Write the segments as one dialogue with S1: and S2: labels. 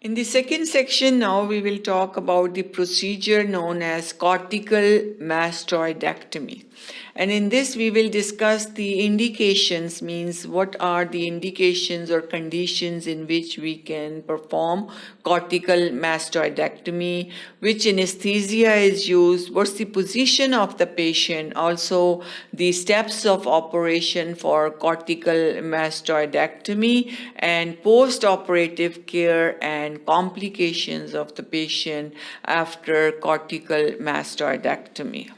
S1: In the second section now we will talk about the procedure known as cortical mastoidectomy. And in this we will discuss the indications, means what are the indications or conditions in which we can perform cortical mastoidectomy, which anesthesia is used, what's the position of the patient, also the steps of operation for cortical mastoidectomy, and post-operative care and complications of the patient after cortical mastoidectomy.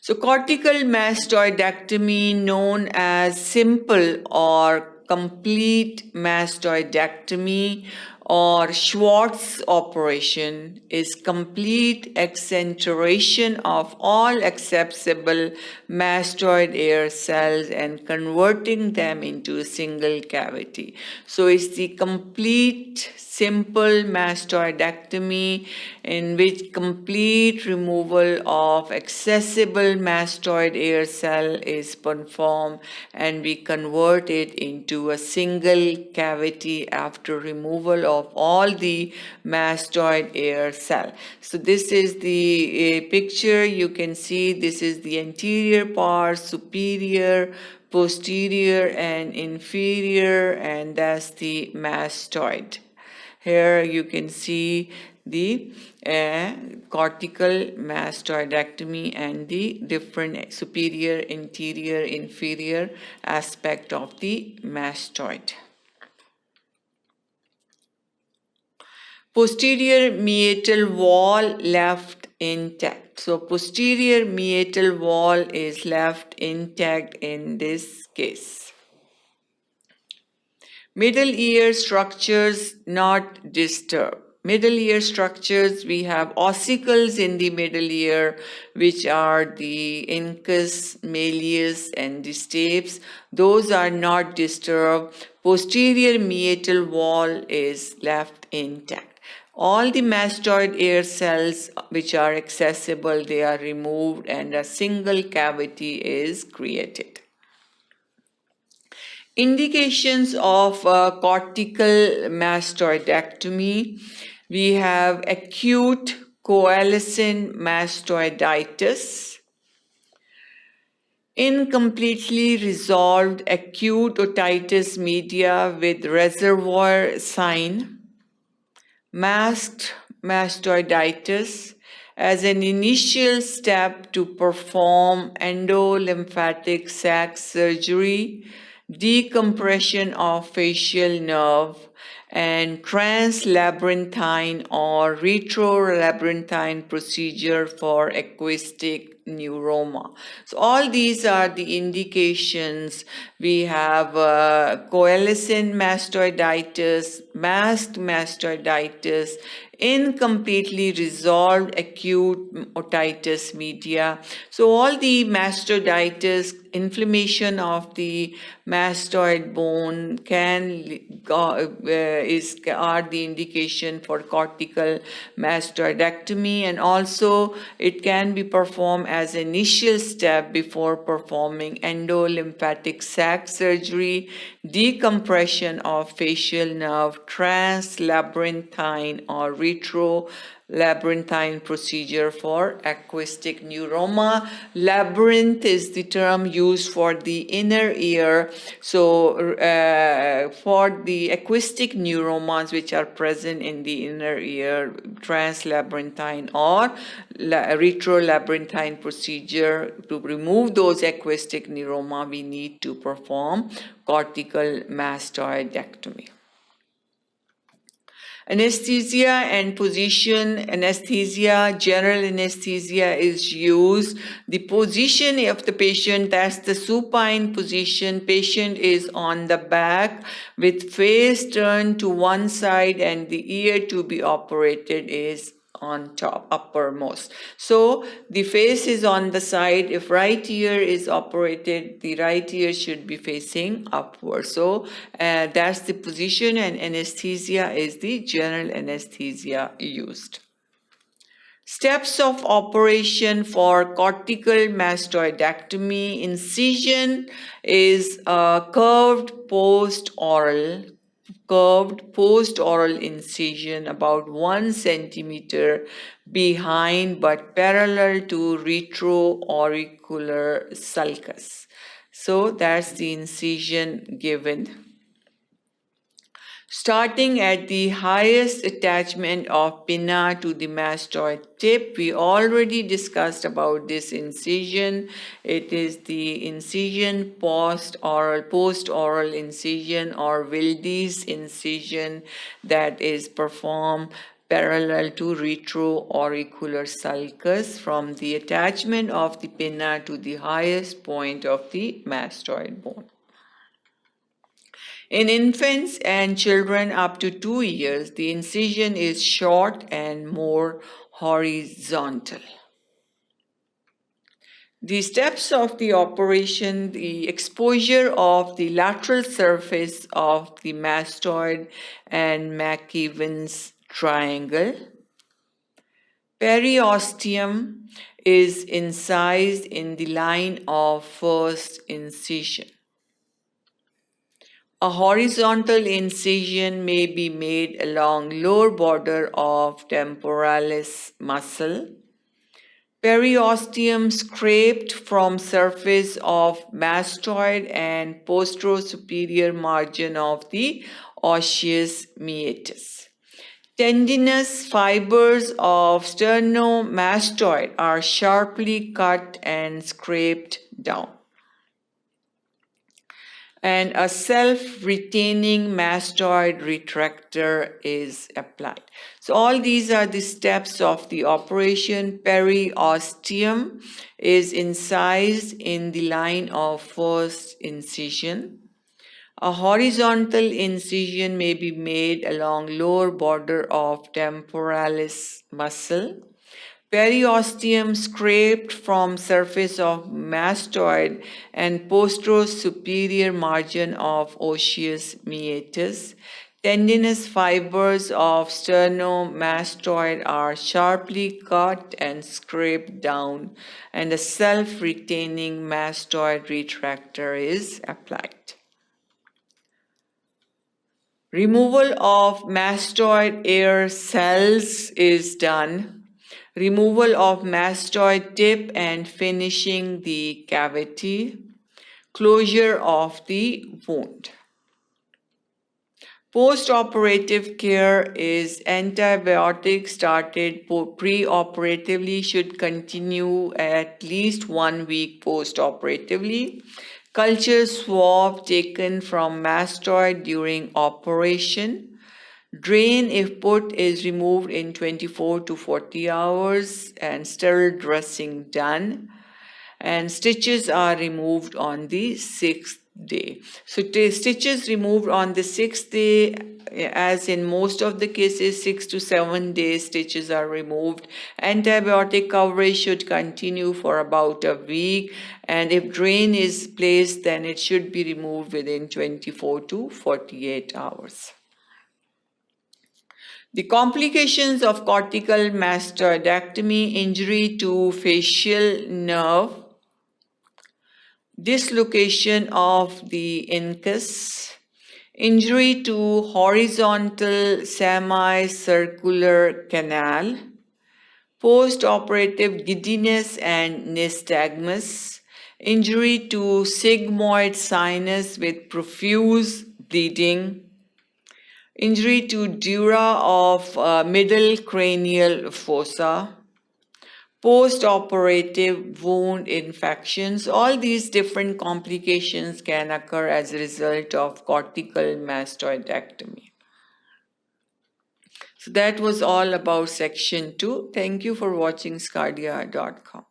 S1: So cortical mastoidectomy, known as simple or complete mastoidectomy or Schwartz operation, is complete exenteration of all accessible mastoid air cells and converting them into a single cavity. So it's the complete simple mastoidectomy in which complete removal of accessible mastoid air cell is performed and we convert it into a single cavity after removal of all the mastoid air cell. So this is the picture. You can see this is the anterior part, superior, posterior and inferior, and that's the mastoid. Here you can see the cortical mastoidectomy and the different superior, anterior, inferior aspect of the mastoid. Posterior meatal wall left intact. So posterior meatal wall is left intact in this case. Middle ear structures not disturbed. Middle ear structures, we have ossicles in the middle ear, which are the incus, malleus, and the stapes. Those are not disturbed. Posterior meatal wall is left intact. All the mastoid air cells which are accessible, they are removed and a single cavity is created. Indications of cortical mastoidectomy. We have acute coalescent mastoiditis, incompletely resolved acute otitis media with reservoir sign, masked mastoiditis as an initial step to perform endolymphatic sac surgery, decompression of facial nerve, and translabyrinthine or retrolabyrinthine procedure for acoustic neuroma. So all these are the indications. We have coalescent mastoiditis, masked mastoiditis, incompletely resolved acute otitis media. So all the mastoiditis, inflammation of the mastoid bone are the indication for cortical mastoidectomy, and also it can be performed as an initial step before performing endolymphatic sac surgery, decompression of facial nerve, translabyrinthine or retrolabyrinthine procedure for acoustic neuroma. Labyrinth is the term used for the inner ear. So for the acoustic neuromas which are present in the inner ear, translabyrinthine or retrolabyrinthine procedure, to remove those acoustic neuroma, we need to perform cortical mastoidectomy. Anesthesia and position. Anesthesia, general anesthesia is used. The position of the patient, that's the supine position. Patient is on the back with face turned to one side and the ear to be operated is on top, uppermost. So the face is on the side. If right ear is operated, the right ear should be facing upward. So that's the position, and anesthesia is the general anesthesia used. Steps of operation for cortical mastoidectomy. Incision is a curved post-oral curved post-oral incision about 1 centimeter behind but parallel to retroauricular sulcus. So that's the incision given. Starting at the highest attachment of pinna to the mastoid tip, we already discussed about this incision. It is the incision post-oral incision or Wilde's incision that is performed parallel to retroauricular sulcus from the attachment of the pinna to the highest point of the mastoid bone. In infants and children up to 2 years, the incision is short and more horizontal. The steps of the operation: the exposure of the lateral surface of the mastoid and McEwen's triangle. Periosteum is incised in the line of first incision. A horizontal incision may be made along lower border of temporalis muscle. Periosteum scraped from surface of mastoid and posterior-superior margin of the osseous meatus. Tendinous fibers of sternomastoid are sharply cut and scraped down, and a self-retaining mastoid retractor is applied. So all these are the steps of the operation. Periosteum is incised in the line of first incision. A horizontal incision may be made along lower border of temporalis muscle. Periosteum scraped from surface of mastoid and posterior-superior margin of osseous meatus. Tendinous fibers of sternomastoid are sharply cut and scraped down, and a self-retaining mastoid retractor is applied. Removal of mastoid air cells is done. Removal of mastoid tip and finishing the cavity. Closure of the wound. Post-operative care is antibiotics started pre-operatively should continue at least 1 week post-operatively. Culture swab taken from mastoid during operation. Drain if put is removed in 24 to 40 hours and sterile dressing done. And stitches are removed on the 6th day. So stitches removed on the 6th day, as in most of the cases, 6 to 7 days stitches are removed. Antibiotic coverage should continue for about a week, and if drain is placed, then it should be removed within 24 to 48 hours. The complications of cortical mastoidectomy: injury to facial nerve, dislocation of the incus, injury to horizontal semicircular canal, post-operative giddiness and nystagmus, injury to sigmoid sinus with profuse bleeding, injury to dura of middle cranial fossa, post-operative wound infections. All these different complications can occur as a result of cortical mastoidectomy. So that was all about section 2. Thank you for watching sqadia.com.